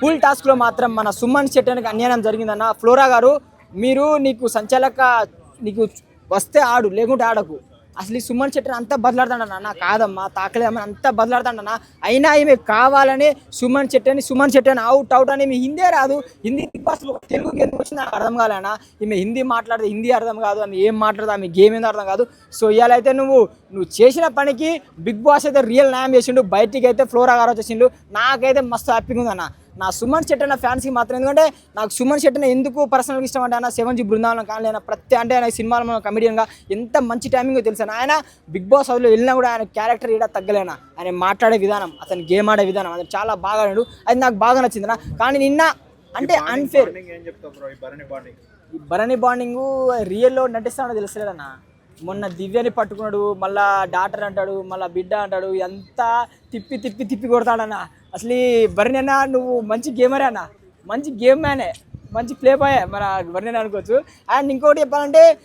Pool టాస్క్లో మాత్రం మన సుమన్ శెట్టికి అన్యాయం జరిగిందన్న. ఫ్లోరా గారు, నీకు సంచాలక నీకు వస్తే ఆడు, లేకుంటే ఆడకు. అసలు ఈ సుమన్ శెట్టిని అంతా బదలాడుతాడన్న. కాదమ్మా, తాకలేమని అంతా బదలాడుతాడన్న. అయినా ఈమె కావాలని సుమన్ శెట్టిని అవుట్ అని. ఈమె హిందీ రాదు, హిందీ బిగ్ బాస్ తెలుగుకి ఎందుకు వచ్చింది నాకు అర్థం కాలేనా. ఈమె హిందీ మాట్లాడితే హిందీ అర్థం కాదు, ఆమె ఏం మాట్లాడదు, ఆమె గేమ్ ఏందో అర్థం కాదు. సో ఇవాళ అయితే నువ్వు చేసిన పనికి బిగ్ బాస్ అయితే రియల్ న్యాయం చేసిండు. బయటికి అయితే ఫ్లోరా గారు వచ్చేసిండు. నాకైతే మస్తు హ్యాపీగా ఉందన్న. నా సుమన్ శెట్టి అన్న ఫ్యాన్స్కి మాత్రం, ఎందుకంటే నాకు సుమన్ శెట్టిని ఎందుకు పర్సనల్గా ఇష్టం అంటే, ఆయన 7G బృందావనం కానీ ఆయన ప్రతి అంటే ఆయన సినిమాలో కమెడియన్గా ఎంత మంచి టైమింగ్ తెలుసు. ఆయన బిగ్ బాస్ హౌస్లో వెళ్ళినా కూడా ఆయన క్యారెక్టర్ ఇక్కడ తగ్గలేనా. ఆయన మాట్లాడే విధానం, అతను గేమ్ ఆడే విధానం అది చాలా బాగా ఆడాడు. అది నాకు బాగా నచ్చింది. కానీ నిన్న అంటే అన్ఫేర్ ఈ భరణి బాండింగ్ రియల్లో నటిస్తాడో తెలుసలేదన్న. మొన్న దివ్యని పట్టుకున్నాడు, మళ్ళా డాటర్ అంటాడు, మళ్ళీ బిడ్డ అంటాడు, అంతా తిప్పి తిప్పి తిప్పి కొడతాడన్న. అసలు ఈ భరణి అన్న నువ్వు మంచి గేమరే అన్న, మంచి గేమ్ మ్యానే, మంచి ప్లే బాయ్ మన భరణి అనుకోవచ్చు. అండ్ ఇంకోటి చెప్పాలంటే